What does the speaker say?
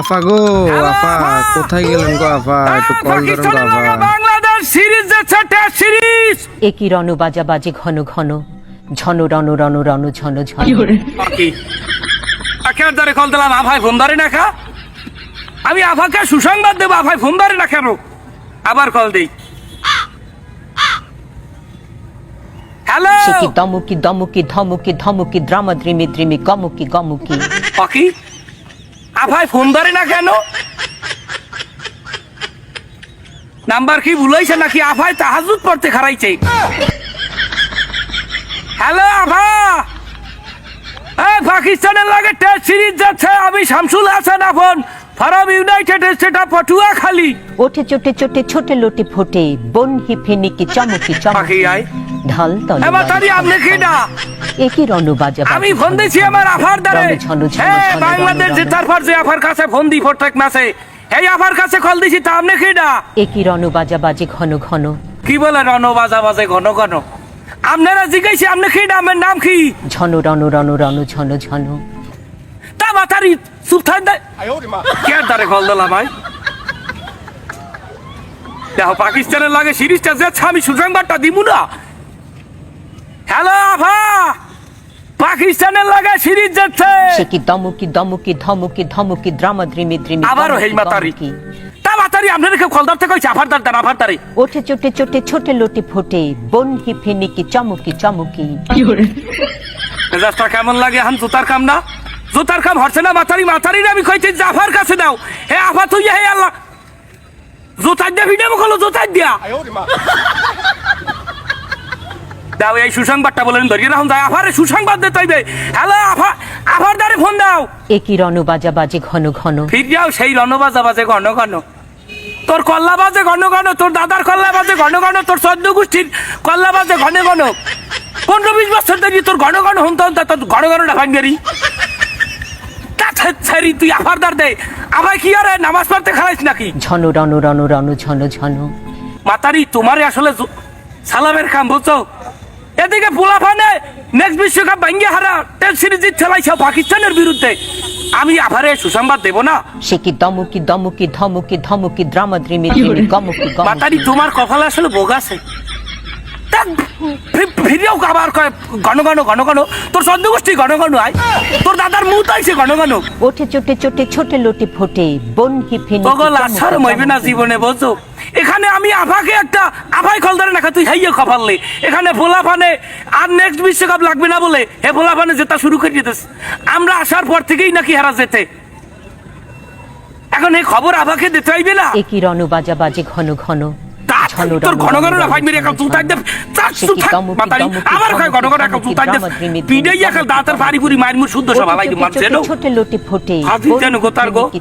আফা গো, আফা কোথায় গেলেন গো? আফা একটু কল ধরেন গো আফা। বাংলাদেশ সিরিজ যাচ্ছে, টেস্ট সিরিজ। একই রণ বাজা বাজে ঘন ঘন, ঝন রণ রণ রণ ঝন ঝন। বাকি আখের দ্বারে কল দিলাম, আভাই ফোন ধরে না খা। আমি আভাকে সুসংবাদ দেবো, আভাই ফোন ধরে না কেন? আবার কল দেই। হ্যালো, সে কি দমুকি দমুকি ধমুকি ধমুকি দ্রামা দ্রিমি দ্রিমি গমুকি গমুকি। বাকি আভাই ফোন ধরে না কেন? নাম্বার কি ভুলাইছে নাকি? আভাই তাহাজুদ পড়তে খারাইছে। হ্যালো আভা, পাকিস্তানের লাগে টেস্ট সিরিজ যাচ্ছে। আমি শামসুল হাসান আফন, from United State of Patuakhali. ওঠে চোটে চোটে ছোটে লোটে ফোটে, বন হি ফেনিকি চমকি চমকি। পাখি আয় ঢল তলে এবার তারি আপনি কি না? একই রণ বাজা বাজে আমি ফোন ঘন দিছি ঘন, আমার আফার দ্বারে। রণ ঝন ঝন হ্যাঁ, ঝন বাংলাদেশ রণ রণ। জেতার পর যে আফার কাছে ফোন দি প্রত্যেক ম্যাচে, এই আফার কাছে কল দিছি, তা আপনি কি না? একই রণ বাজা বাজে ঘন ঘন, কি বলে রণ বাজা বাজে ঘন ঘন? আপনারা জিজ্ঞাসি আপনি কি নামের নাম কি? ঝন রণ রণ রণ ঝন ঝন। তা মাতারি চুপ থাক দে। কে দ্বারে কল দিলাম ভাই? দেখো পাকিস্তানের লাগে সিরিজটা যাচ্ছে, আমি সুসংবাদটা দিব না। হ্যালো আভা, পাকিস্তানের লাগে সিরিজ যাচ্ছে। সে কি দমুকি দমুকি ধমুকি ধমুকি দ্রামা দ্রিমি দ্রিমি আবারও গমুকি হেই মাতারি। গমুকি। তা মাতারি আপনারা কেউ কল ধরতে কইছে? আফার দার আফার দারে। ওঠে চোটে চোটে ছোটে লোটে ফোটে, বন হি ফেনিকি চমকি চমকি। মেজাজটা কেমন লাগে? হান জুতার কাম না, জুতার কাম হচ্ছে না। মাতারি মাতারি আমি কইতে জাফার কাছে দাও। হে আফা তুই, হে আল্লাহ, জুতার দিয়া ভিডিও মুখলো, জুতার দিয়া দাও। এই সুসংবাদটা বলেন ধরিয়ে রাখুন যায়। আফারে সুসংবাদ দিতে হইবে। হ্যালো আফা, আফার দ্বারে ফোন দাও। একই রণ বাজা বাজে ঘন ঘন, ফির যাও সেই রণবাজা বাজে ঘন ঘন। তোর কল্লা বাজে ঘন ঘন, তোর দাদার কল্লা বাজে ঘন ঘন, তোর চোদ্দ গোষ্ঠীর কল্লা বাজে ঘন ঘন। 15-20 বছর ধরে তোর ঘন ঘন হুনতে হুনতে তোর ঘন ঘন না ভাঙ্গেরি। তুই আফার দ্বার দে। আবার কি আরে নামাজ পড়তে খারাইস নাকি? ঝন রণ রণ রণ ঝন ঝন। মাতারি তোমারে আসলে সালামের কাম বুঝছো? এদিকে পোলাফানে নেক্সট বিশ্বকাপ ভাঙ্গে হারা টেস্ট সিরিজ খেলাইছে পাকিস্তানের বিরুদ্ধে। আমি আভারে সুসংবাদ দেব না? সে কি দমুকি দমুকি ধমুকি ধমুকি দ্রামা দ্রিমি দ্রিমি গমুকি মাতারি গমুকি। তোমার কপালে আসলে বোগ আছে। ফিরেও আবার কয় ঘন ঘন ঘন ঘন। তোর চন্দ্র গোষ্ঠী ঘন ঘন আয়, তোর দাদার মুখ আইছে ঘন ঘন। ওঠে চোটে চোটে ছোটে লোটে ফোটে, বন হি ফেনিকি বগল আসার মইবে না জীবনে বুঝছো? এখানে আমি আভাকে একটা আভাই কল ধরে নাকা, তুই হাইয়ে কপালে। এখানে ভোলাফানে আর নেক্সট বিশ্বকাপ লাগবে না বলে হে ভোলাফানে জেতা শুরু করে দিতেছে। আমরা আসার পর থেকেই নাকি হারা যেতে। এখন এই খবর আভাকে দিতে হইবে না? একই রণ বাজা বাজে ঘন ঘন, তোর ঘন ঘন না ভাই মেরে একা তুতাই দে। মাতারি আবার কয় ঘন ঘন একা তুতাই দে। পিডাই একা দাঁতের পারিপুরি মাইর মুর শুদ্ধ সব ভাই মানছে না। ছোটে লোটে ফোটে, হাজি যেন গোতার গো। চমকি